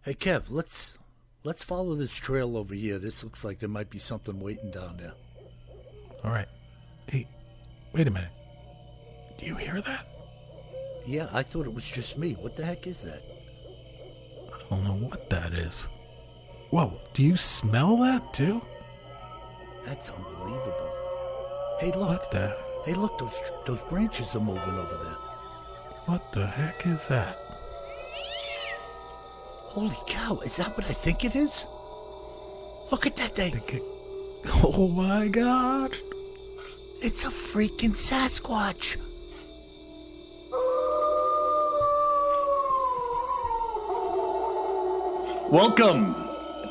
Hey Kev, let's follow this trail over here. This looks like there might be something waiting down there. All right. Hey, wait a minute. Do you hear that? Yeah, I thought it was just me. What the heck is that? I don't know what that is. Whoa, do you smell that too? That's unbelievable. Hey, look. What the? Hey, look, those branches are moving over there. What the heck is that? Holy cow, is that what I think it is? Look at that thing. Oh my God. It's a freaking Sasquatch. Welcome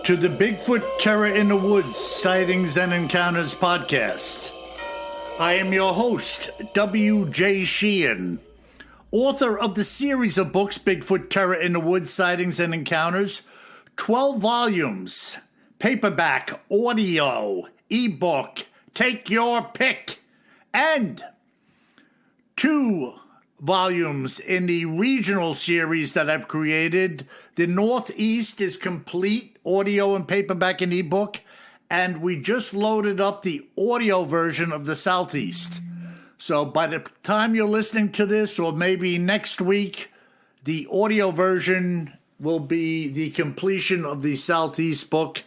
to the Bigfoot Terror in the Woods Sightings and Encounters podcast. I am your host, W.J. Sheehan, author of the series of books Bigfoot Terror in the Woods Sightings and Encounters, 12 volumes, paperback, audio, ebook, take your pick, and 2 volumes in the regional series that I've created. The Northeast is complete, audio and paperback and ebook, and we just loaded up the audio version of the Southeast. So by the time you're listening to this, or maybe next week, the audio version will be the completion of the Southeast book,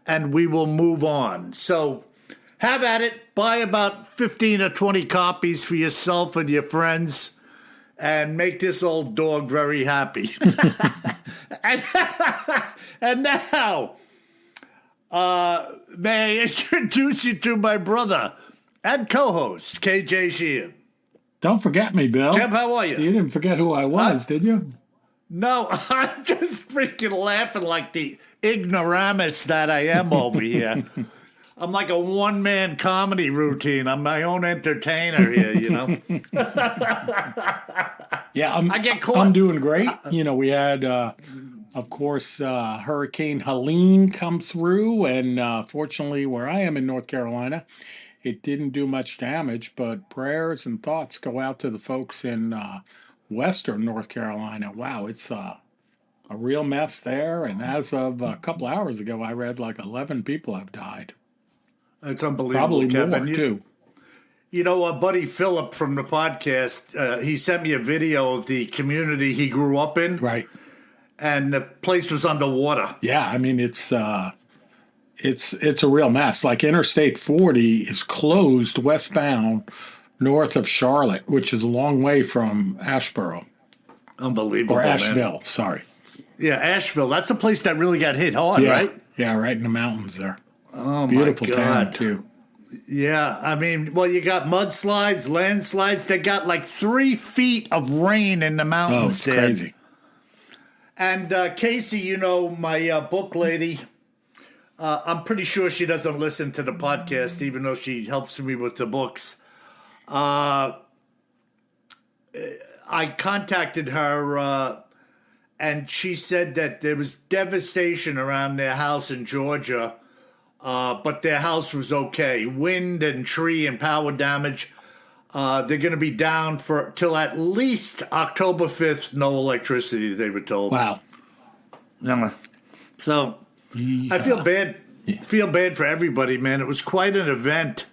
and we will move on. So have at it. Buy about 15 or 20 copies for yourself and your friends, and make this old dog very happy. and now, may I introduce you to my brother and co-host, KJ Sheehan. Don't forget me, Bill. Kev, how are you? You didn't forget who I was, did you? No, I'm just freaking laughing like the ignoramus that I am over here. I'm like a one-man comedy routine. I'm my own entertainer here, you know. Yeah, I get caught. I'm doing great. You know, we had, of course, Hurricane Helene come through, and fortunately, where I am in North Carolina, it didn't do much damage, but prayers and thoughts go out to the folks in western North Carolina. Wow, it's a real mess there, and as of a couple hours ago, I read like 11 people have died. That's unbelievable, Probably Kevin. more, too. You know, our buddy Philip from the podcast, he sent me a video of the community he grew up in. Right. And the place was underwater. Yeah, I mean, it's a real mess. Like Interstate 40 is closed westbound north of Charlotte, which is a long way from Asheboro. Unbelievable, Or Asheville, man. Sorry. Yeah, Asheville. That's a place that really got hit hard, Yeah, right? yeah, right in the mountains there. Oh, Beautiful my God. town, too. Yeah, I mean, well, you got mudslides, landslides. They got like 3 feet of rain in the mountains. Oh, it's there. crazy. And Casey, you know, my book lady, I'm pretty sure she doesn't listen to the podcast, even though she helps me with the books. I contacted her, and she said that there was devastation around their house in Georgia, but their house was okay. Wind and tree and power damage. They're going to be down for till at least October 5th. No electricity, they were told. Wow. Yeah. So I feel bad. Feel bad for everybody, man. It was quite an event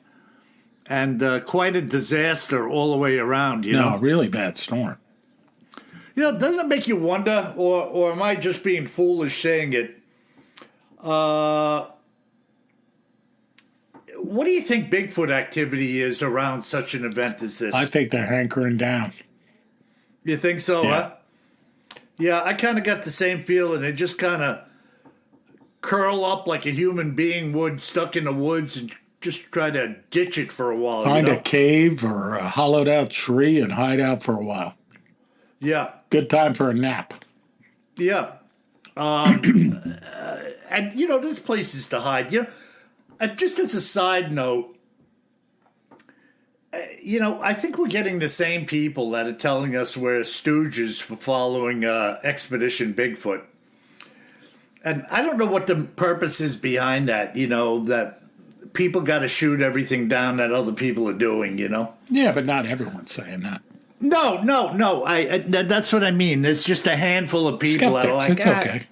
and quite a disaster all the way around. You know, really bad storm. You know, doesn't it make you wonder, or am I just being foolish saying it? What do you think Bigfoot activity is around such an event as this? I think they're hankering down. You think so, Yeah. huh? Yeah, I kind of got the same feeling. They just kind of curl up like a human being would, stuck in the woods, and just try to ditch it for a while. Find a cave or a hollowed out tree and hide out for a while. Yeah. Good time for a nap. Yeah. And, you know, there's places to hide. You know, just as a side note, you know, I think we're getting the same people that are telling us we're stooges for following Expedition Bigfoot. And I don't know what the purpose is behind that, you know, that people got to shoot everything down that other people are doing, you know? Yeah, but not everyone's saying that. No. I that's what I mean. There's just a handful of people that are like, it's okay.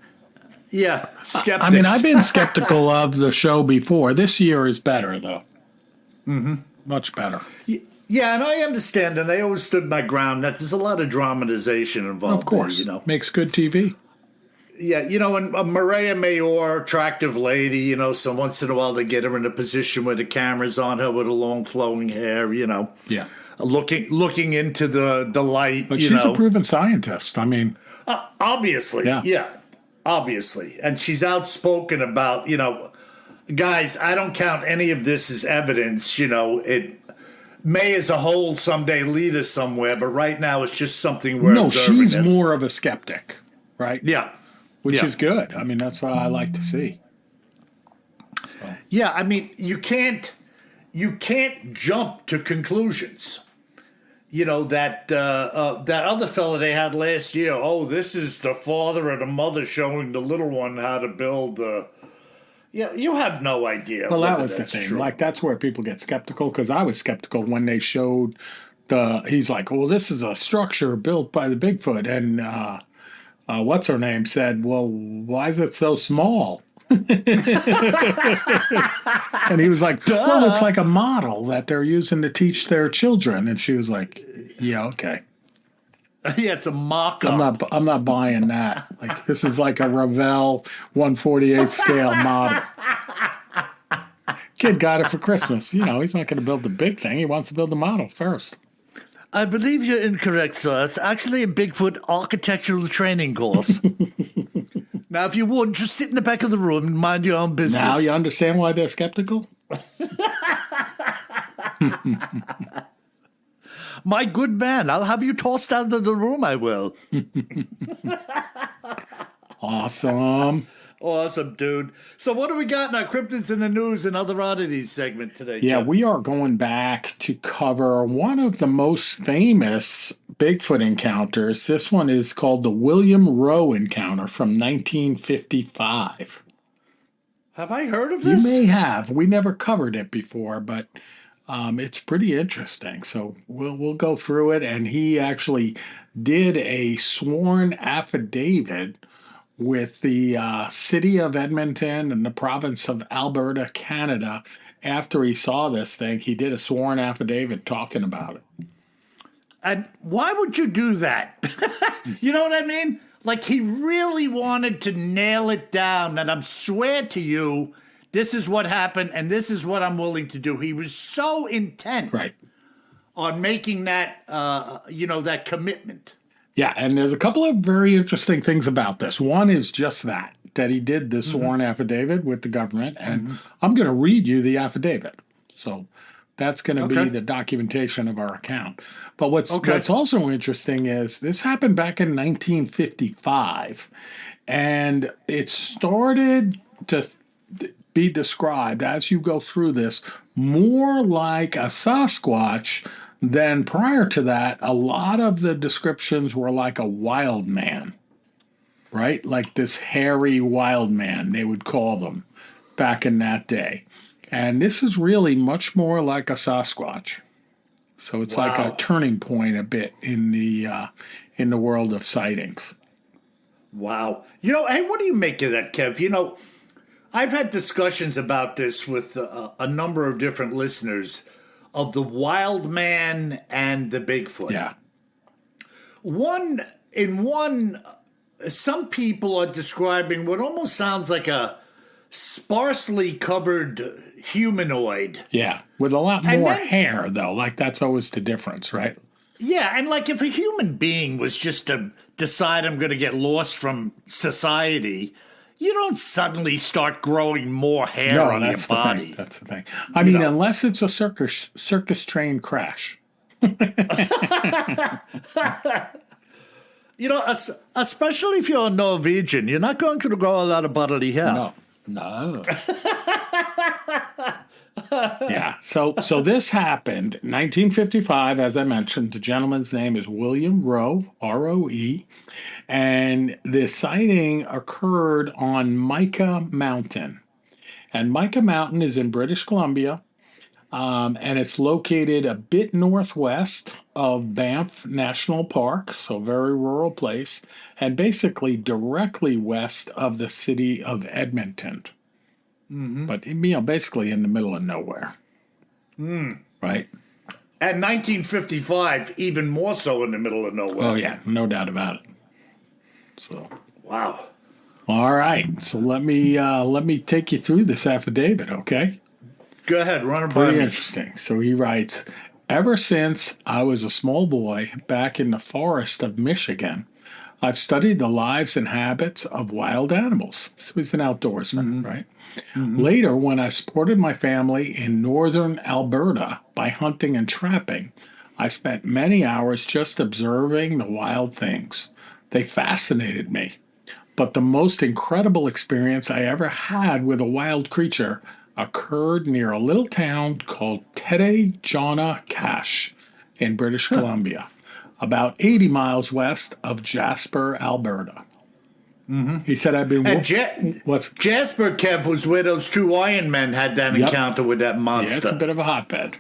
Yeah, skeptics. I mean, I've been skeptical of the show before. This year is better, though. Mm-hmm. Much better. Yeah, and I understand, and I always stood my ground that there's a lot of dramatization involved. Of course, there, makes good TV. Yeah, and Maria Mayor, attractive lady, so once in a while they get her in a position where the camera's on her with a long flowing hair, Yeah. Looking into the light. But she's a proven scientist. I mean, obviously, yeah, obviously. And she's outspoken about, guys, I don't count any of this as evidence, it may as a whole someday lead us somewhere, but right now it's just something we're observing. No, she's more of a skeptic, right? Yeah. Which is good. I mean, that's what I like to see. So. Yeah, I mean, you can't jump to conclusions. That other fella they had last year. Oh, this is the father and the mother showing the little one how to build. You have no idea. Well, that was the thing. True. Like, that's where people get skeptical, because I was skeptical when they showed he's like, well, this is a structure built by the Bigfoot, and what's her name said, well, why is it so small? And he was like, duh. Well, it's like a model that they're using to teach their children. And she was like, yeah, okay. Yeah, it's a mock-up. I'm not buying that. Like, this is like a Revell 1/48 scale model. Kid got it for Christmas. He's not going to build the big thing. He wants to build the model first. I believe you're incorrect, sir. It's actually a Bigfoot architectural training course. Now, if you would, just sit in the back of the room and mind your own business. Now you understand why they're skeptical? My good man, I'll have you tossed out of the room, I will. Awesome. Awesome, dude. So what do we got in our Cryptids in the News and Other Oddities segment today? Yeah, Jeff? we are going back to cover one of the most famous Bigfoot encounters. This one is called the William Roe encounter from 1955. Have I heard of this? You may have. We never covered it before, but it's pretty interesting. So we'll go through it. And he actually did a sworn affidavit with the city of Edmonton and the province of Alberta, Canada. After he saw this thing, he did a sworn affidavit talking about it. And why would you do that? You know what I mean? Like, he really wanted to nail it down, and I swear to you, this is what happened, and this is what I'm willing to do. He was so intent on making that, that commitment. Yeah, and there's a couple of very interesting things about this. One is just that he did the sworn affidavit with the government, and I'm going to read you the affidavit. So that's going to be the documentation of our account. But what's also interesting is this happened back in 1955, and it started to be described, as you go through this, more like a Sasquatch. Then prior to that, a lot of the descriptions were like a wild man, right? Like this hairy wild man, they would call them back in that day. And this is really much more like a Sasquatch. So it's like a turning point a bit in the world of sightings. Wow. Hey, what do you make of that, Kev? I've had discussions about this with a number of different listeners of the wild man and the Bigfoot. Yeah. Some people are describing what almost sounds like a sparsely covered humanoid. Yeah, with a lot more hair, though. Like, that's always the difference, right? Yeah, and like if a human being was just to decide I'm going to get lost from society, you don't suddenly start growing more hair on your body. That's the thing. I mean, unless it's a circus train crash. Especially if you're a Norwegian, you're not going to grow a lot of bodily hair. No. Yeah. So this happened in 1955, as I mentioned. The gentleman's name is William Roe, R-O-E, and the sighting occurred on Mica Mountain. And Mica Mountain is in British Columbia. And it's located a bit northwest of Banff National Park, so very rural place, and basically directly west of the city of Edmonton. But basically in the middle of nowhere. Right? And 1955, even more so in the middle of nowhere. Oh yeah, no doubt about it. So wow. All right, so let me take you through this affidavit, okay? Go ahead, run it by Pretty me. interesting. So he writes, ever since I was a small boy back in the forest of Michigan, I've studied the lives and habits of wild animals. So he's an outdoorsman, right? Later, when I supported my family in northern Alberta by hunting and trapping, I spent many hours just observing the wild things. They fascinated me. But the most incredible experience I ever had with a wild creature occurred near a little town called Cache in British Columbia, about 80 miles west of Jasper, Alberta. He said, I've been... Jasper, Kev, was where those two Iron Men had that encounter with that monster. Yeah, it's a bit of a hotbed.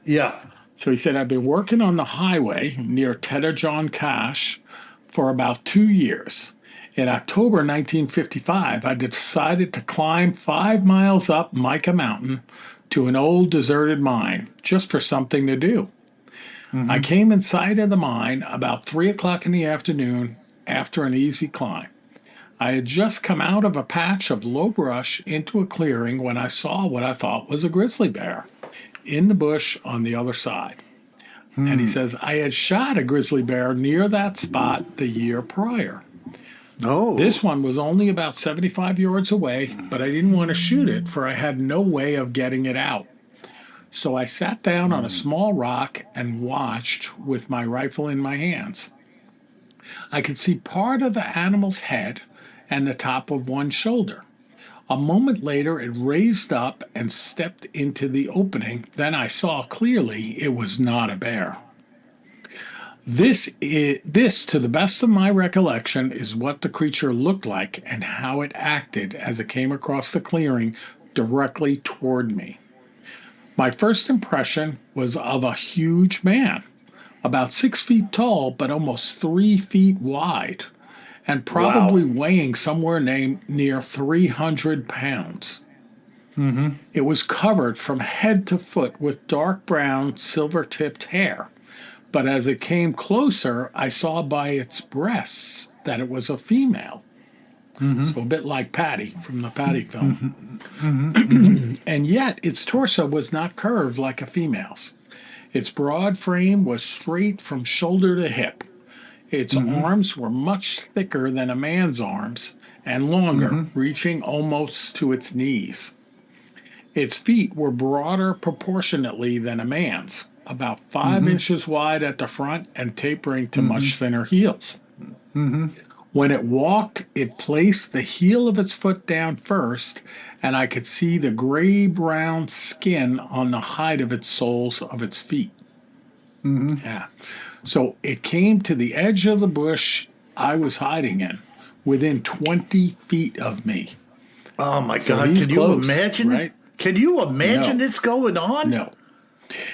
Yeah. So he said, I've been working on the highway near Cache for about 2 years. In October 1955, I decided to climb 5 miles up Mica Mountain to an old deserted mine just for something to do. I came in sight of the mine about 3 o'clock in the afternoon after an easy climb. I had just come out of a patch of low brush into a clearing when I saw what I thought was a grizzly bear in the bush on the other side. And he says, I had shot a grizzly bear near that spot the year prior. Oh. This one was only about 75 yards away, but I didn't want to shoot it, for I had no way of getting it out. So I sat down on a small rock and watched with my rifle in my hands. I could see part of the animal's head and the top of one shoulder. A moment later, it raised up and stepped into the opening. Then I saw clearly it was not a bear. This, to the best of my recollection, is what the creature looked like and how it acted as it came across the clearing directly toward me. My first impression was of a huge man, about 6 feet tall, but almost 3 feet wide, and probably weighing somewhere near 300 pounds. It was covered from head to foot with dark brown, silver-tipped hair. But as it came closer, I saw by its breasts that it was a female. So a bit like Patty from the Patty film. And yet its torso was not curved like a female's. Its broad frame was straight from shoulder to hip. Its arms were much thicker than a man's arms and longer, reaching almost to its knees. Its feet were broader proportionately than a man's, about 5 inches wide at the front and tapering to much thinner heels. When it walked, it placed the heel of its foot down first, and I could see the gray-brown skin on the hide of its soles of its feet. Yeah. So it came to the edge of the bush I was hiding in, within 20 feet of me. Oh, my God. Can you imagine? Right? Can you imagine this going on? No.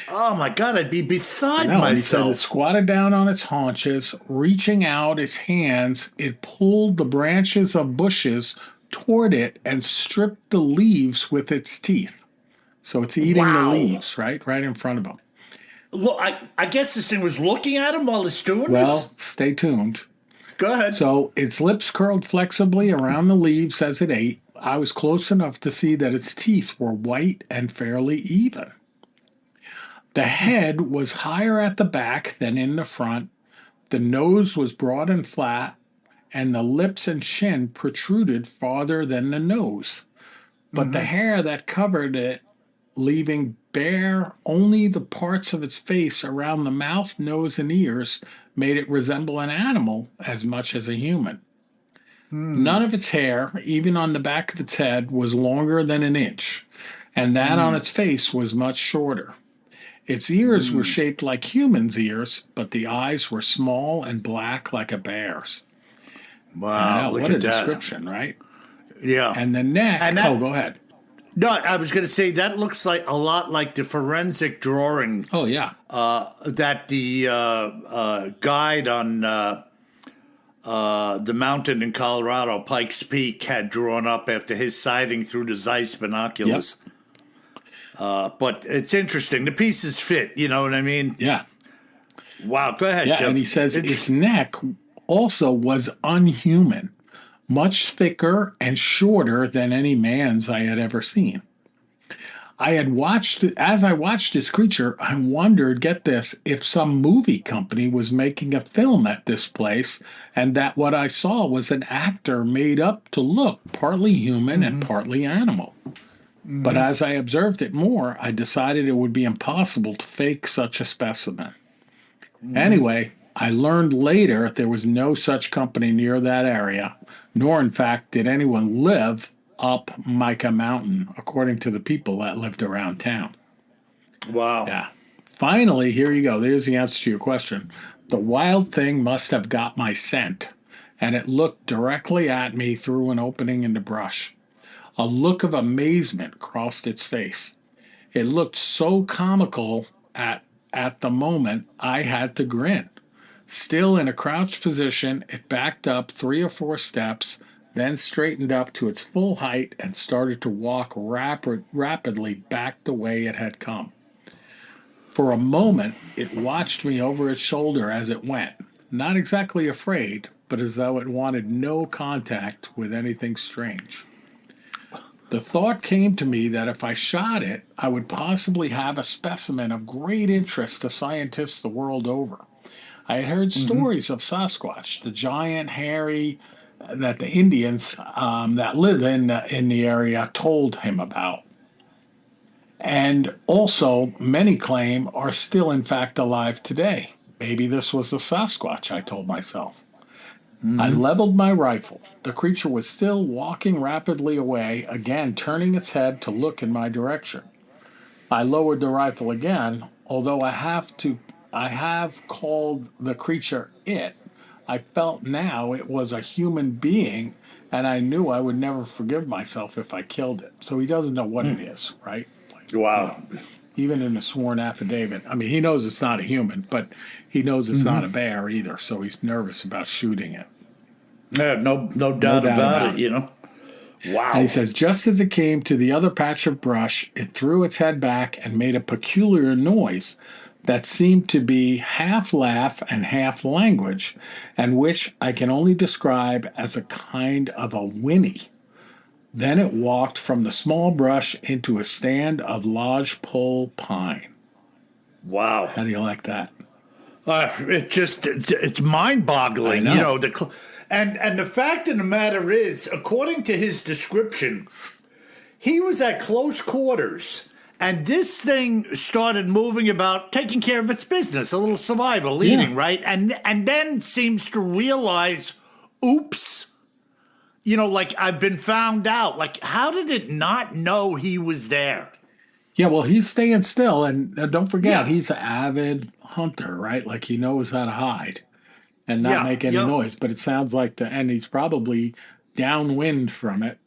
Oh, my God. I'd be beside No, myself. he said it squatted down on its haunches, reaching out its hands. It pulled the branches of bushes toward it and stripped the leaves with its teeth. So it's eating the leaves, right in front of him. Look, I guess this thing was looking at him while it's doing this? Well, stay tuned. Go ahead. So its lips curled flexibly around the leaves as it ate. I was close enough to see that its teeth were white and fairly even. The head was higher at the back than in the front. The nose was broad and flat, and the lips and chin protruded farther than the nose. But the hair that covered it, leaving bare only the parts of its face around the mouth, nose, and ears, made it resemble an animal as much as a human. None of its hair, even on the back of its head, was longer than an inch, and that on its face was much shorter. Its ears were shaped like humans' ears, but the eyes were small and black like a bear's. Wow, what a description, right? Yeah. And the neck, go ahead. No, I was going to say that looks like a lot like the forensic drawing Oh, yeah. that the guide on the mountain in Colorado, Pikes Peak, had drawn up after his sighting through the Zeiss binoculars. But it's interesting. The pieces fit, you know what I mean? Yeah. Wow, go ahead, Yeah, Kev. and he says its neck also was unhuman, much thicker and shorter than any man's I had ever seen. As I watched this creature, I wondered, get this, if some movie company was making a film at this place and that what I saw was an actor made up to look partly human and partly animal. But as I observed it more, I decided it would be impossible to fake such a specimen. Anyway, I learned later there was no such company near that area, nor in fact did anyone live up Mica Mountain, according to the people that lived around town. Wow. Yeah. Finally, here you go. There's the answer to your question. The wild thing must have got my scent, and it looked directly at me through an opening in the brush. A look of amazement crossed its face. It looked so comical at the moment I had to grin. Still in a crouched position, it backed up 3 or 4 steps, then straightened up to its full height and started to walk rapidly back the way it had come. For a moment, it watched me over its shoulder as it went, not exactly afraid, but as though it wanted no contact with anything strange. The thought came to me that if I shot it, I would possibly have a specimen of great interest to scientists the world over. I had heard stories of Sasquatch, the giant, hairy, that the Indians that live in the area told him about. And also, many claim are still in fact alive today. Maybe this was the Sasquatch, I told myself. I leveled my rifle. The creature was still walking rapidly away, again turning its head to look in my direction. I lowered the rifle again, although I have called the creature it. I felt now it was a human being, and I knew I would never forgive myself if I killed it. So he doesn't know what it is, right? Wow. Even in a sworn affidavit. I mean, he knows it's not a human, but he knows it's not a bear either, so he's nervous about shooting it. Yeah, no doubt about it, you know. Wow. And he says, just as it came to the other patch of brush, it threw its head back and made a peculiar noise that seemed to be half laugh and half language, and which I can only describe as a kind of a whinny. Then it walked from the small brush into a stand of lodgepole pine. Wow. How do you like that? It's mind-boggling, I know. you know. And the fact of the matter is, according to his description, he was at close quarters, and this thing started moving about, taking care of its business, a little survival, eating, right? And then seems to realize, oops, you know, like, I've been found out. Like, how did it not know he was there? Yeah, well, he's staying still, and don't forget, he's an avid hunter, right? Like, he knows how to hide and not make any noise. But it sounds like and he's probably downwind from it,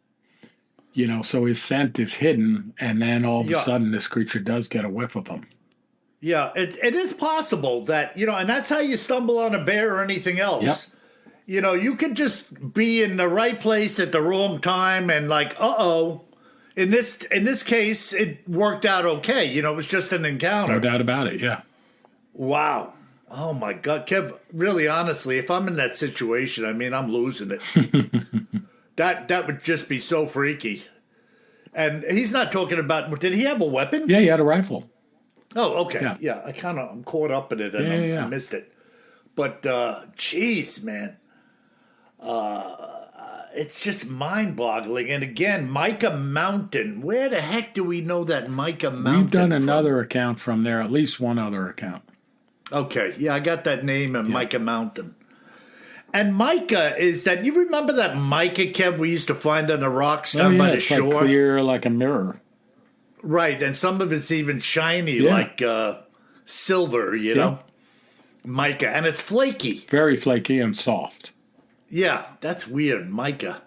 you know, so his scent is hidden, and then all of a sudden this creature does get a whiff of him. Yeah, it is possible that, you know, and that's how you stumble on a bear or anything else. Yep. You know, you could just be in the right place at the wrong time and like, uh-oh. In this case, it worked out okay. You know, it was just an encounter. No doubt about it, yeah. Wow. Oh, my God. Kev, really, honestly, if I'm in that situation, I mean, I'm losing it. That would just be so freaky. And he's not talking about, did he have a weapon? Yeah, he had a rifle. Oh, okay. Yeah, I'm caught up in it and I missed it. But, geez, man. It's just mind-boggling. And again, Mica Mountain. Where the heck do we know that Mica Mountain? We've done another account from there, at least one other account. Okay, yeah, I got that name of Mica Mountain. And mica is that, you remember that mica, Kev, we used to find on the rocks down by the shore? Like clear, like a mirror. Right, and some of it's even shiny, like silver, you know? Mica, and it's flaky. Very flaky and soft. Yeah, that's weird, mica.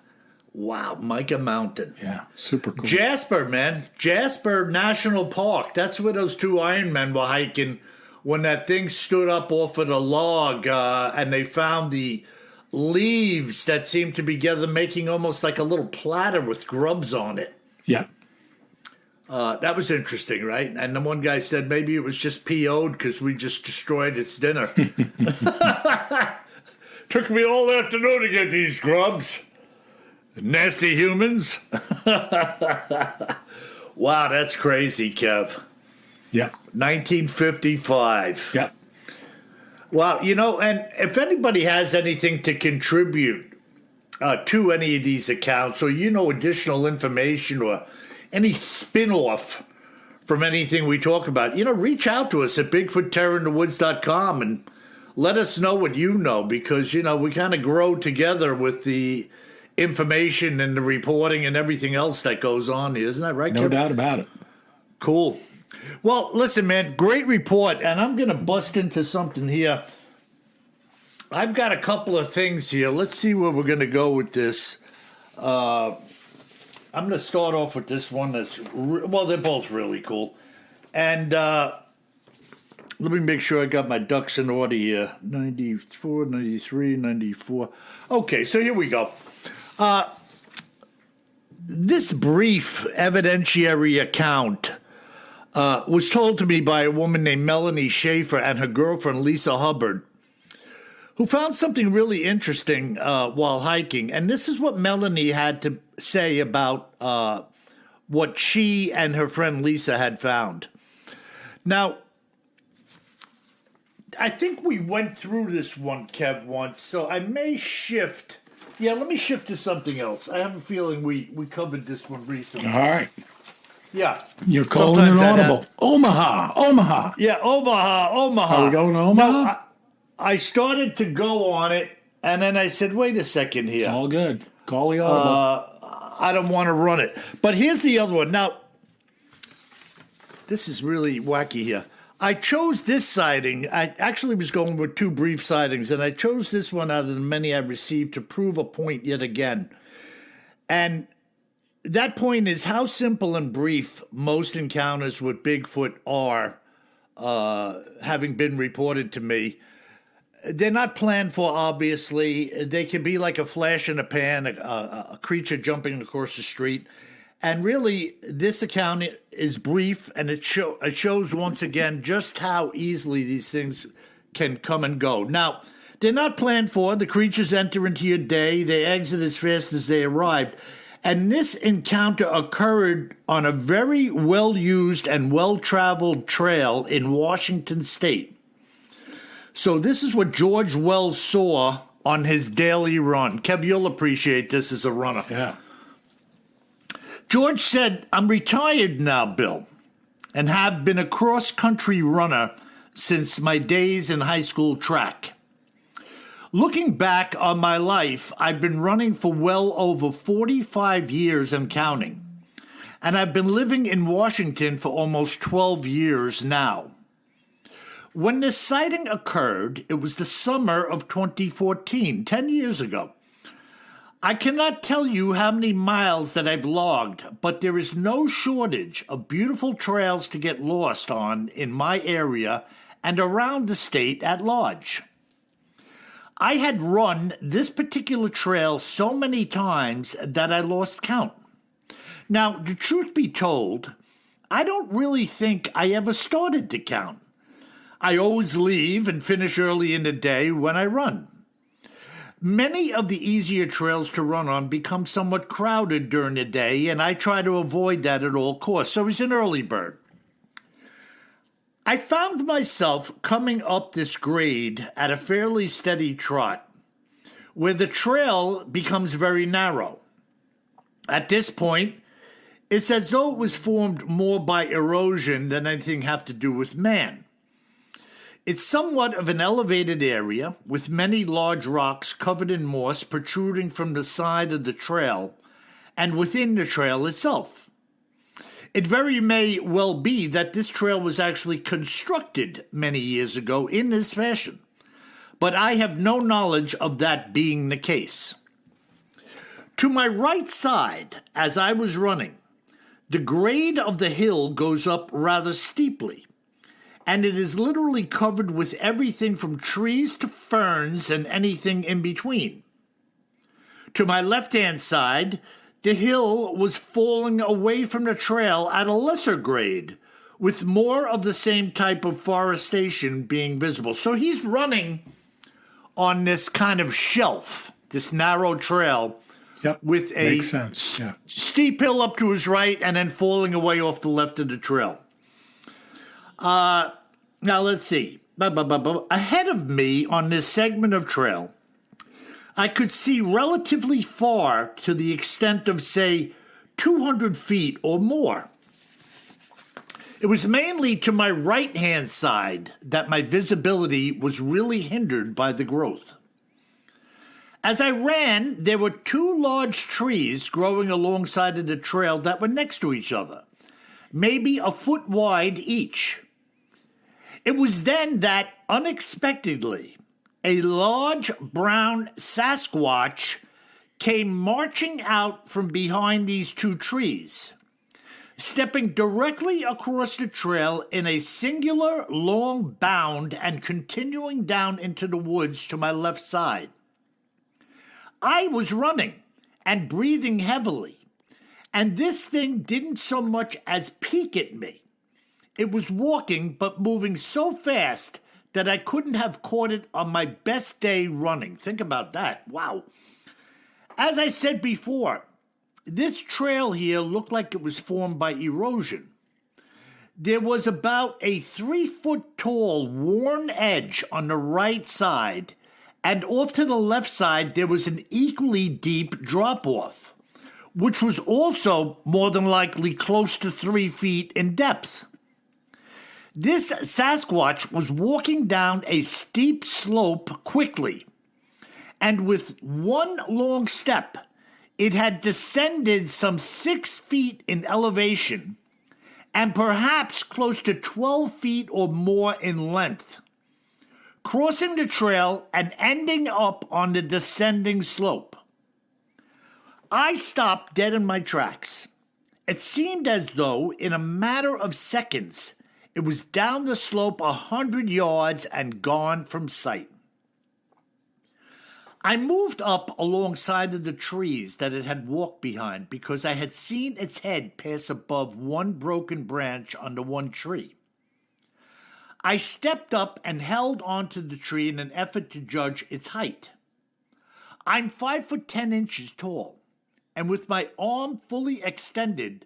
Wow, Micah Mountain. Yeah, super cool. Jasper, man. Jasper National Park. That's where those two Iron Men were hiking when that thing stood up off of the log and they found the leaves that seemed to be together, making almost like a little platter with grubs on it. Yeah. That was interesting, right? And the one guy said maybe it was just PO'd because we just destroyed its dinner. Took me all afternoon to get these grubs. Nasty humans. Wow, that's crazy, Kev. Yeah. 1955. Yeah. Wow, and if anybody has anything to contribute to any of these accounts or, additional information or any spin-off from anything we talk about, reach out to us at BigfootTerrorInTheWoods.com and let us know what you know because, we kind of grow together with the information and the reporting and everything else that goes on here. Isn't that right, No Kevin? doubt about it. Cool. Well, listen, man, great report, and I'm going to bust into something here. I've got a couple of things here. Let's see where we're going to go with this. I'm going to start off with this one that's, they're both really cool. And let me make sure I got my ducks in order here. 94, 93, 94. Okay, so here we go. This brief evidentiary account was told to me by a woman named Melanie Schaefer and her girlfriend Lisa Hubbard, who found something really interesting while hiking. And this is what Melanie had to say about what she and her friend Lisa had found. Now, I think we went through this one, Kev, once, so I may shift. Yeah, let me shift to something else. I have a feeling we covered this one recently. All right. Yeah. You're calling an Sometimes audible. Omaha. Yeah, Omaha. Are we going to Omaha? No, I started to go on it, and then I said, wait a second here. All good. Call the audible. I don't want to run it. But here's the other one. Now, this is really wacky here. I chose this sighting. I actually was going with two brief sightings, and I chose this one out of the many I received to prove a point yet again. And that point is how simple and brief most encounters with Bigfoot are, having been reported to me. They're not planned for, obviously. They can be like a flash in a pan, a creature jumping across the street. And really, this account is brief, and it shows once again just how easily these things can come and go. Now, they're not planned for. The creatures enter into your day. They exit as fast as they arrived. And this encounter occurred on a very well-used and well-traveled trail in Washington State. So this is what George Wells saw on his daily run. Kev, you'll appreciate this as a runner. Yeah. George said, I'm retired now, Bill, and have been a cross-country runner since my days in high school track. Looking back on my life, I've been running for well over 45 years and counting, and I've been living in Washington for almost 12 years now. When this sighting occurred, it was the summer of 2014, 10 years ago. I cannot tell you how many miles that I've logged, but there is no shortage of beautiful trails to get lost on in my area and around the state at large. I had run this particular trail so many times that I lost count. Now, the truth be told, I don't really think I ever started to count. I always leave and finish early in the day when I run. Many of the easier trails to run on become somewhat crowded during the day, and I try to avoid that at all costs. So he's an early bird. I found myself coming up this grade at a fairly steady trot, where the trail becomes very narrow. At this point, it's as though it was formed more by erosion than anything have to do with man. It's somewhat of an elevated area with many large rocks covered in moss protruding from the side of the trail and within the trail itself. It very may well be that this trail was actually constructed many years ago in this fashion, but I have no knowledge of that being the case. To my right side, as I was running, the grade of the hill goes up rather steeply, and it is literally covered with everything from trees to ferns and anything in between. To my left-hand side, the hill was falling away from the trail at a lesser grade, with more of the same type of forestation being visible. So he's running on this kind of shelf, this narrow trail, with a steep hill up to his right and then falling away off the left of the trail. Now let's see. Ahead of me on this segment of trail, I could see relatively far to the extent of, say, 200 feet or more. It was mainly to my right-hand side that my visibility was really hindered by the growth. As I ran, there were two large trees growing alongside of the trail that were next to each other, maybe a foot wide each. It was then that, unexpectedly, a large brown Sasquatch came marching out from behind these two trees, stepping directly across the trail in a singular long bound and continuing down into the woods to my left side. I was running and breathing heavily, and this thing didn't so much as peek at me. It was walking but moving so fast that I couldn't have caught it on my best day running. Think about that. Wow. As I said before, this trail here looked like it was formed by erosion. There was about a 3-foot tall worn edge on the right side, and off to the left side there was an equally deep drop-off, which was also more than likely close to 3 feet in depth. This Sasquatch was walking down a steep slope quickly, and with one long step, it had descended some 6 feet in elevation and perhaps close to 12 feet or more in length, crossing the trail and ending up on the descending slope. I stopped dead in my tracks. It seemed as though, in a matter of seconds, it was down the slope 100 yards and gone from sight. I moved up alongside of the trees that it had walked behind because I had seen its head pass above one broken branch under one tree. I stepped up and held onto the tree in an effort to judge its height. I'm 5'10" tall, and with my arm fully extended,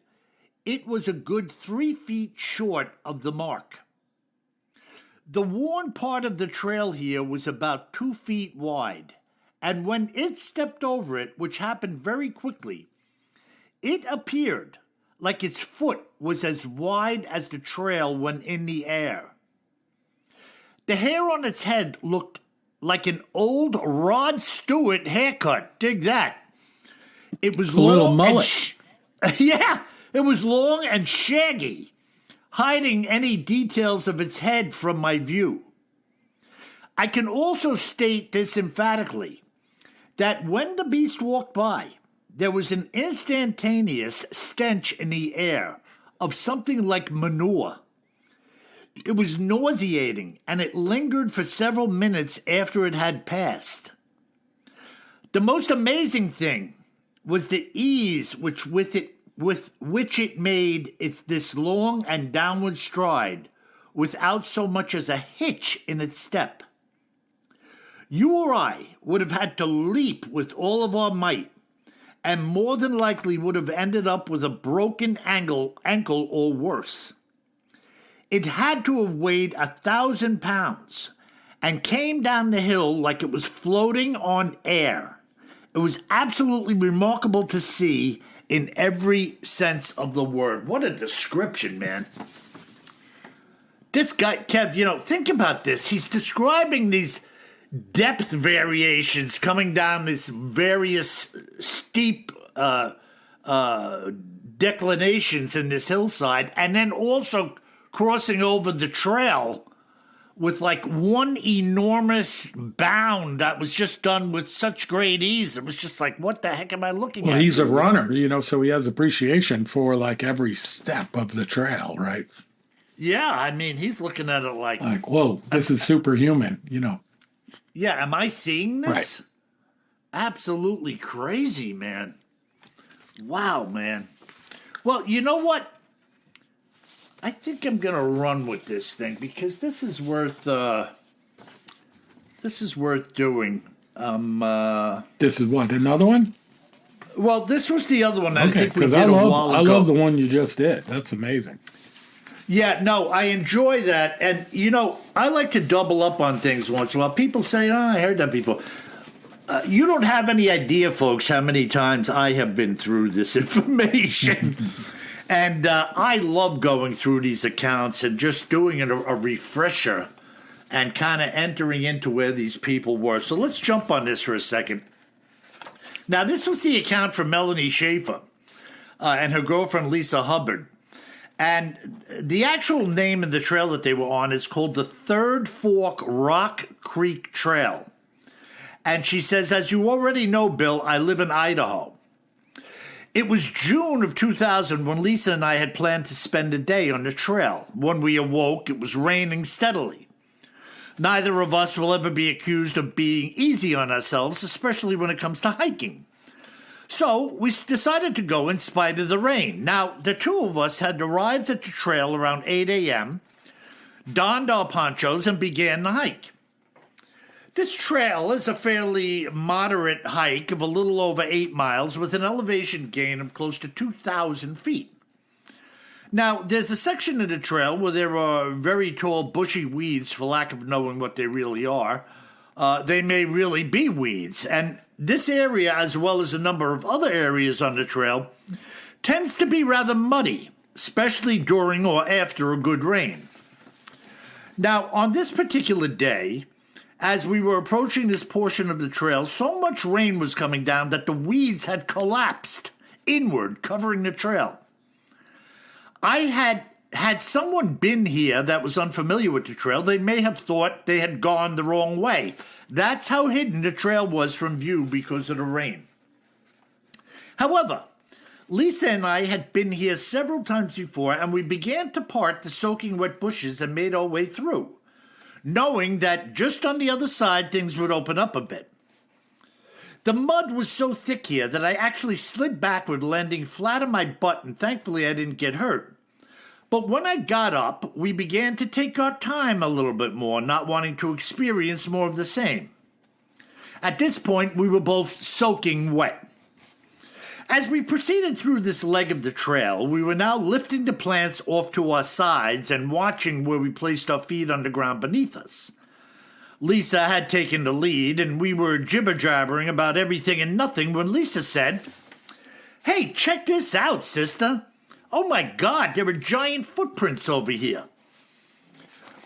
it was a good 3 feet short of the mark. The worn part of the trail here was about 2 feet wide, and when it stepped over it, which happened very quickly, it appeared like its foot was as wide as the trail when in the air. The hair on its head looked like an old Rod Stewart haircut. Dig that. It was a long little mullet. Yeah, it was long and shaggy, hiding any details of its head from my view. I can also state this emphatically, that when the beast walked by, there was an instantaneous stench in the air of something like manure. It was nauseating, and it lingered for several minutes after it had passed. The most amazing thing was the ease with which it made this long and downward stride without so much as a hitch in its step. You or I would have had to leap with all of our might, and more than likely would have ended up with a broken ankle or worse. It had to have weighed 1,000 pounds and came down the hill like it was floating on air. It was absolutely remarkable to see in every sense of the word. What a description, man. This guy, Kev, think about this. He's describing these depth variations coming down this various steep declinations in this hillside, and then also crossing over the trail with like one enormous bound that was just done with such great ease. It was just like, what the heck am I looking at? Well, he's a runner, so he has appreciation for like every step of the trail, right? Yeah, I mean, he's looking at it like, whoa, this is superhuman, Yeah, am I seeing this? Right. Absolutely crazy, man. Wow, man. Well, you know what? I think I'm gonna run with this thing because this is worth doing. This is what, another one? Well, this was the other one. I Okay, think we because did I a while ago. love the one you just did. That's amazing. Yeah, no, I enjoy that, and I like to double up on things once in a while. People say, "Oh, I heard that before." You don't have any idea, folks, how many times I have been through this information. And I love going through these accounts and just doing a refresher and kind of entering into where these people were. So let's jump on this for a second. Now, this was the account from Melanie Schaefer and her girlfriend Lisa Hubbard. And the actual name of the trail that they were on is called the Third Fork Rock Creek Trail. And she says, as you already know, Bill, I live in Idaho. It was June of 2000 when Lisa and I had planned to spend a day on the trail. When we awoke, it was raining steadily. Neither of us will ever be accused of being easy on ourselves, especially when it comes to hiking. So we decided to go in spite of the rain. Now, the two of us had arrived at the trail around 8 a.m., donned our ponchos, and began the hike. This trail is a fairly moderate hike of a little over 8 miles with an elevation gain of close to 2,000 feet. Now, there's a section of the trail where there are very tall bushy weeds, for lack of knowing what they really are. They may really be weeds, and this area, as well as a number of other areas on the trail, tends to be rather muddy, especially during or after a good rain. Now, on this particular day, as we were approaching this portion of the trail, so much rain was coming down that the weeds had collapsed inward, covering the trail. Had someone been here that was unfamiliar with the trail, they may have thought they had gone the wrong way. That's how hidden the trail was from view because of the rain. However, Lisa and I had been here several times before, and we began to part the soaking wet bushes and made our way through, knowing that just on the other side things would open up a bit. The mud was so thick here that I actually slid backward, landing flat on my butt, and thankfully I didn't get hurt. But when I got up, we began to take our time a little bit more, not wanting to experience more of the same. At this point, we were both soaking wet. As we proceeded through this leg of the trail, we were now lifting the plants off to our sides and watching where we placed our feet on the ground beneath us. Lisa had taken the lead, and we were jibber-jabbering about everything and nothing when Lisa said, "Hey, check this out, sister. Oh my God, there are giant footprints over here."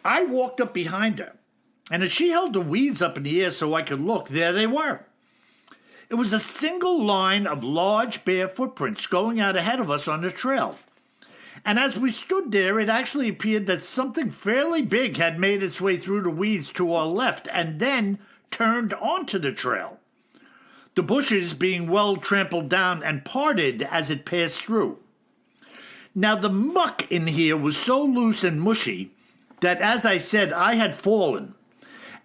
I walked up behind her, and as she held the weeds up in the air so I could look, there they were. It was a single line of large bare footprints going out ahead of us on the trail. And as we stood there, it actually appeared that something fairly big had made its way through the weeds to our left and then turned onto the trail, the bushes being well trampled down and parted as it passed through. Now, the muck in here was so loose and mushy that, as I said, I had fallen,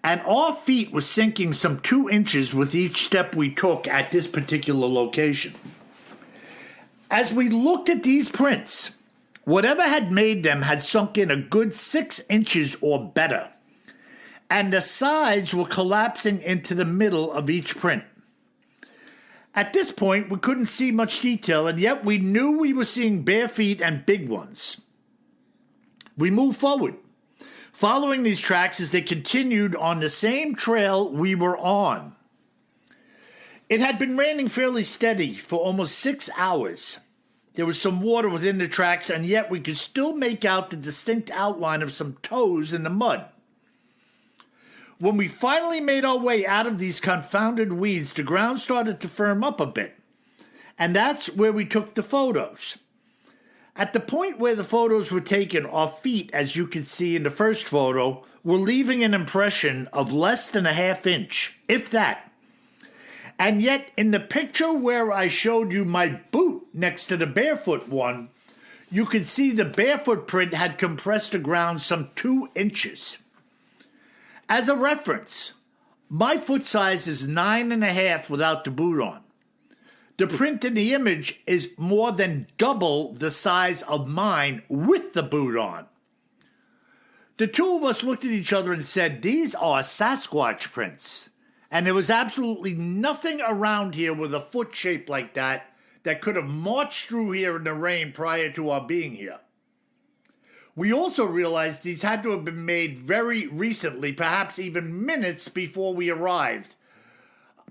and our feet were sinking some 2 inches with each step we took at this particular location. As we looked at these prints, whatever had made them had sunk in a good 6 inches or better, and the sides were collapsing into the middle of each print. At this point, we couldn't see much detail, and yet we knew we were seeing bare feet and big ones. We moved forward, following these tracks as they continued on the same trail we were on. It had been raining fairly steady for almost 6 hours. There was some water within the tracks, and yet we could still make out the distinct outline of some toes in the mud. When we finally made our way out of these confounded weeds, the ground started to firm up a bit, and that's where we took the photos. At the point where the photos were taken, our feet, as you can see in the first photo, were leaving an impression of less than a half inch, if that. And yet, in the picture where I showed you my boot next to the barefoot one, you could see the barefoot print had compressed the ground some 2 inches. As a reference, my foot size is 9.5 without the boot on. The print in the image is more than double the size of mine with the boot on. The two of us looked at each other and said, these are Sasquatch prints. And there was absolutely nothing around here with a foot shaped like that could have marched through here in the rain prior to our being here. We also realized these had to have been made very recently, perhaps even minutes before we arrived,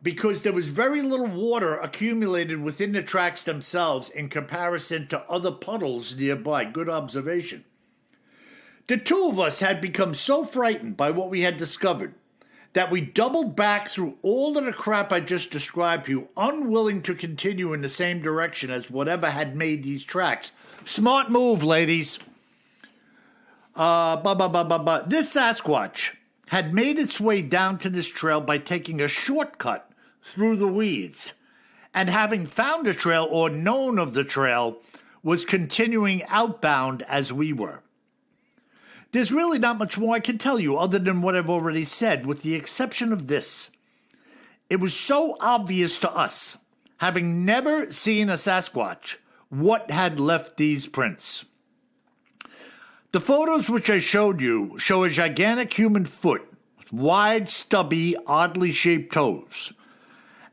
because there was very little water accumulated within the tracks themselves in comparison to other puddles nearby. Good observation. The two of us had become so frightened by what we had discovered that we doubled back through all of the crap I just described to you, unwilling to continue in the same direction as whatever had made these tracks. Smart move, ladies. This Sasquatch had made its way down to this trail by taking a shortcut through the weeds, and having found the trail or known of the trail, was continuing outbound as we were. There's really not much more I can tell you other than what I've already said, with the exception of this. It was so obvious to us, having never seen a Sasquatch, what had left these prints. The photos which I showed you show a gigantic human foot with wide, stubby, oddly shaped toes.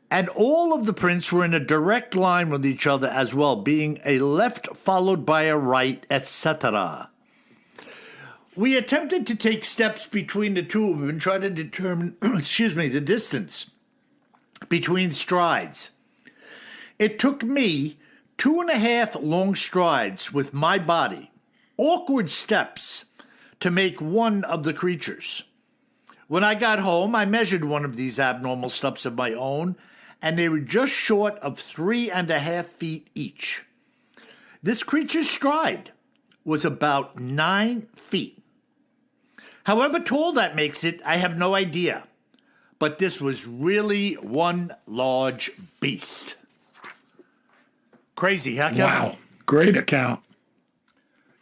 And all of the prints were in a direct line with each other as well, being a left followed by a right, etc. We attempted to take steps between the two of them and try to determine, the distance between strides. It took me 2.5 long strides with my body, awkward steps, to make one of the creatures. When I got home, I measured one of these abnormal steps of my own, and they were just short of 3.5 feet each. This creature's stride was about 9 feet. However tall that makes it, I have no idea. But this was really one large beast. Crazy, huh, Kevin? Wow, great account.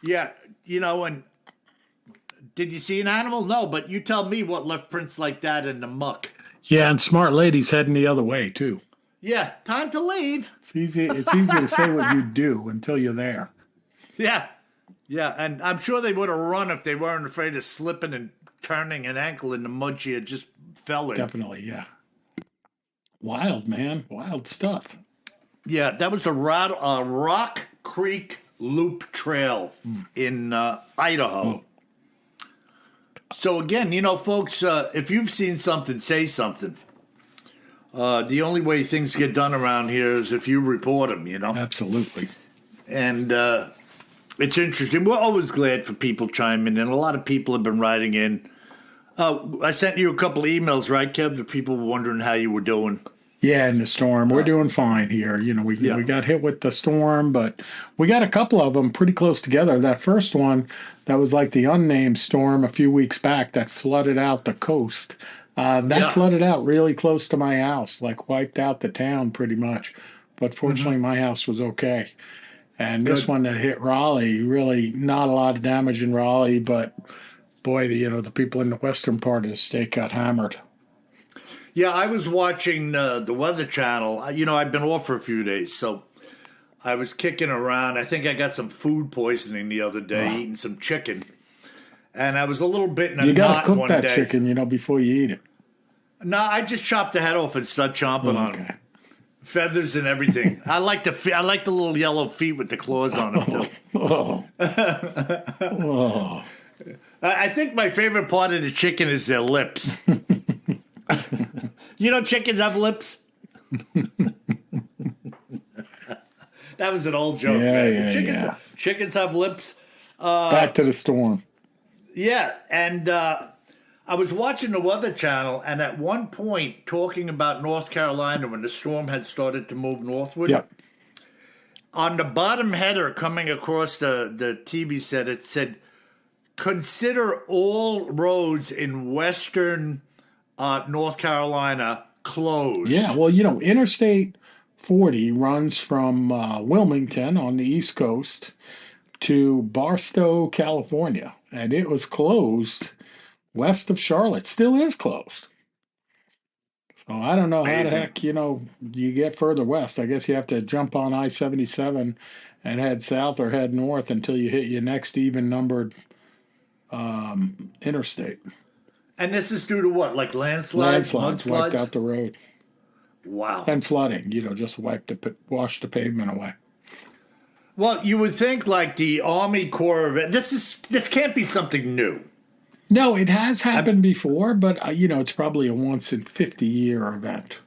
Yeah, and did you see an animal? No, but you tell me what left prints like that in the muck. Yeah, and smart ladies heading the other way, too. Yeah, time to leave. It's easy to say what you do until you're there. Yeah, and I'm sure they would have run if they weren't afraid of slipping and turning an ankle in the mud she had just fell in. Definitely, yeah. Wild, man. Wild stuff. Yeah, that was a Rock Creek Loop Trail in Idaho. Oh. So again, folks, if you've seen something, say something. The only way things get done around here is if you report them, Absolutely. And it's interesting. We're always glad for people chiming in. A lot of people have been writing in. I sent you a couple of emails, right, Kev? The people were wondering how you were doing. Yeah, in the storm. We're doing fine here. We got hit with the storm, but we got a couple of them pretty close together. That first one, that was like the unnamed storm a few weeks back that flooded out the coast. Flooded out really close to my house, like wiped out the town pretty much. But fortunately, my house was okay. And this one that hit Raleigh, really not a lot of damage in Raleigh, but boy, the people in the western part of the state got hammered. Yeah, I was watching the Weather Channel. I've been off for a few days, so I was kicking around. I think I got some food poisoning the other day, eating some chicken. And I was a little bit in a knot one day. You got to cook that chicken, before you eat it. No, I just chopped the head off and start chomping on it. Feathers and everything. I like the little yellow feet with the claws on them, too. I think my favorite part of the chicken is their lips. Chickens have lips. That was an old joke. Yeah, Chickens have lips. Back to the storm. Yeah, and I was watching the Weather Channel, and at one point, talking about North Carolina when the storm had started to move northward. Yep. On the bottom header coming across the TV set, it said, consider all roads in western North Carolina closed. Yeah, well, Interstate 40 runs from Wilmington on the East Coast to Barstow, California, and it was closed west of Charlotte. Still is closed. So I don't know how the heck, you get further west. I guess you have to jump on I-77 and head south or head north until you hit your next even-numbered interstate. And this is due to what? Like landslides? Landslides wiped out the road. Wow. And flooding, just washed the pavement away. Well, you would think like the Army Corps of this can't be something new. No, it has happened before, but it's probably a once in 50-year event.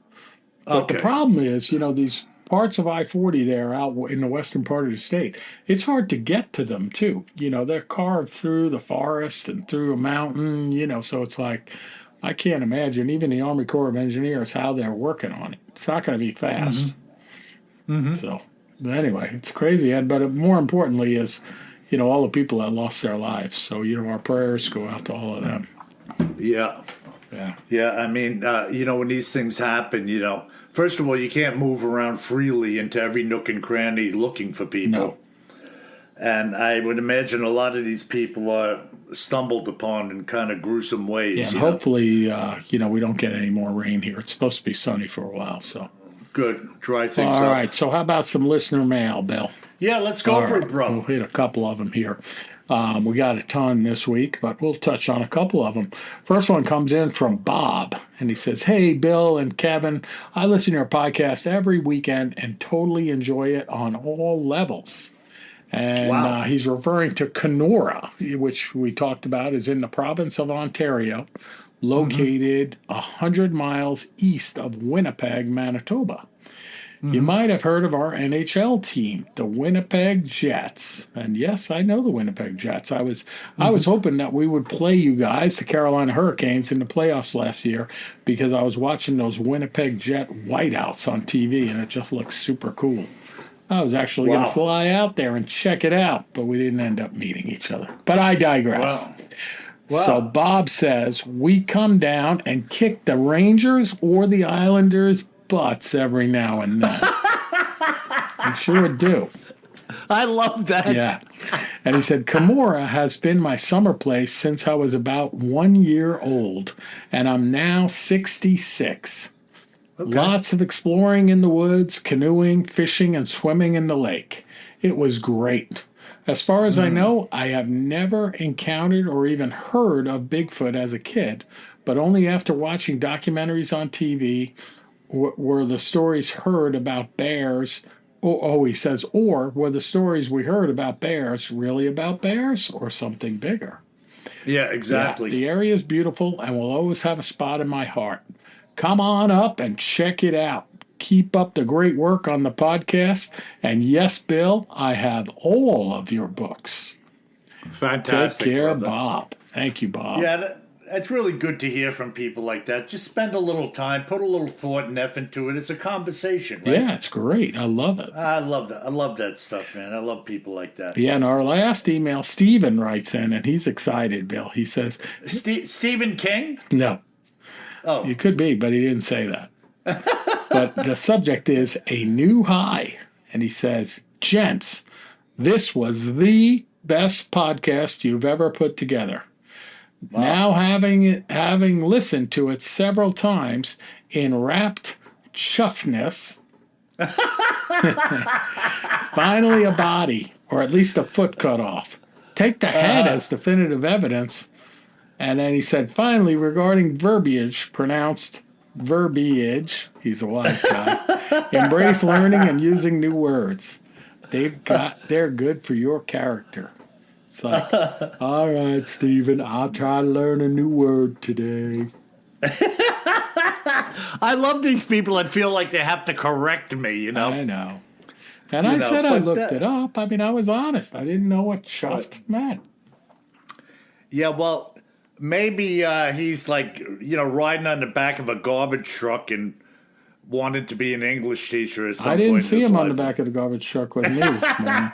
But the problem is, these parts of I-40 there out in the western part of the state, it's hard to get to them too. They're carved through the forest and through a mountain, so it's like I can't imagine even the Army Corps of Engineers how they're working on it. It's not going to be fast. Mm-hmm. So, but anyway, it's crazy. But more importantly is, all the people that lost their lives. So, our prayers go out to all of them. Yeah. Yeah. I mean, when these things happen, first of all, you can't move around freely into every nook and cranny looking for people. No. And I would imagine a lot of these people are stumbled upon in kind of gruesome ways. Yeah, and hopefully, we don't get any more rain here. It's supposed to be sunny for a while, so. Good. Dry things up. All right, so how about some listener mail, Bill? Yeah, let's go for it, bro. We'll hit a couple of them here. We got a ton this week, but we'll touch on a couple of them. First one comes in from Bob, and he says, "Hey, Bill and Kevin, I listen to your podcast every weekend and totally enjoy it on all levels." And he's referring to Kenora, which we talked about, is in the province of Ontario, located 100 miles east of Winnipeg, Manitoba. You might have heard of our NHL team, the Winnipeg Jets. And yes, I know the Winnipeg Jets. I was hoping that we would play you guys, the Carolina Hurricanes, in the playoffs last year because I was watching those Winnipeg Jet whiteouts on TV, and it just looks super cool. I was actually going to fly out there and check it out, but we didn't end up meeting each other. But I digress. Wow. So Bob says, we come down and kick the Rangers or the Islanders' butts every now and then. We sure do. I love that. Yeah. And he said, Kenora has been my summer place since I was about 1 year old, and I'm now 66. Okay. Lots of exploring in the woods, canoeing, fishing, and swimming in the lake. It was great. As far as I know, I have never encountered or even heard of Bigfoot as a kid, but only after watching documentaries on TV were the stories heard about bears. He says, or were the stories we heard about bears really about bears or something bigger? Yeah, exactly. Yeah, the area is beautiful and will always have a spot in my heart. Come on up and check it out. Keep up the great work on the podcast. And yes, Bill, I have all of your books. Fantastic. Take care, Bob. Thank you, Bob. Yeah, it's really good to hear from people like that. Just spend a little time, put a little thought and effort into it. It's a conversation, right? Yeah, it's great. I love it. I love that. I love that stuff, man. I love people like that. Yeah, and our last email, Stephen writes in, and he's excited, Bill. He says... Stephen King? No. Oh. It could be, but he didn't say that. But the subject is a new high. And he says, gents, this was the best podcast you've ever put together. Wow. Now having listened to it several times in rapt chuffness, finally a body, or at least a foot cut off. Take the head as definitive evidence. And then he said, finally, regarding verbiage, pronounced verbiage, he's a wise guy, embrace learning and using new words. They're good for your character. It's like, all right, Stephen, I'll try to learn a new word today. I love these people that feel like they have to correct me, you know? I know. And I said I looked it up. I mean, I was honest. I didn't know what chuffed meant. Yeah, well, maybe he's like, riding on the back of a garbage truck and wanted to be an English teacher at some I point. didn't in see his him on the life. back of the garbage truck with me this morning.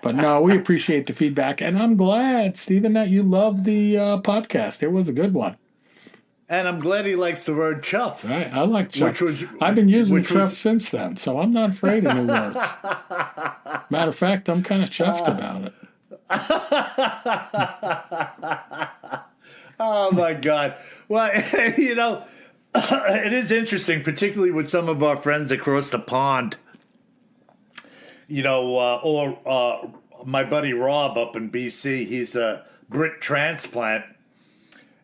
But no, we appreciate the feedback. And I'm glad, Stephen, that you love the podcast. It was a good one. And I'm glad he likes the word chuff. Right. I like chuff. I've been using chuff since then, so I'm not afraid of new words. Matter of fact, I'm kind of chuffed about it. Oh, my God. Well, you know, it is interesting, particularly with some of our friends across the pond. You know, or my buddy Rob up in BC, he's a Brit transplant.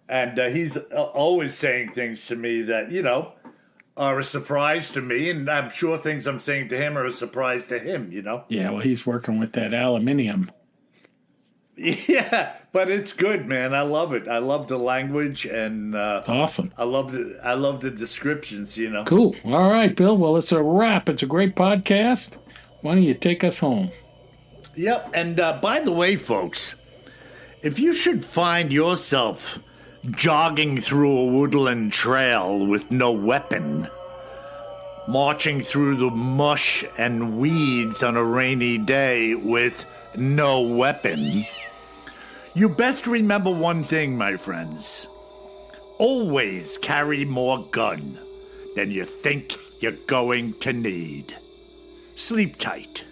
And he's always saying things to me that, you know, are a surprise to me. And I'm sure things I'm saying to him are a surprise to him, you know? Yeah, well, he's working with that aluminium. Yeah, but it's good, man. I love it. I love the language, and Awesome. I love the descriptions, you know? Cool. All right, Bill. Well, it's a wrap. It's a great podcast. Why don't you take us home? Yep. And by the way, folks, if you should find yourself jogging through a woodland trail with no weapon, marching through the mush and weeds on a rainy day with no weapon, you best remember one thing, my friends. Always carry more gun than you think you're going to need. Sleep tight.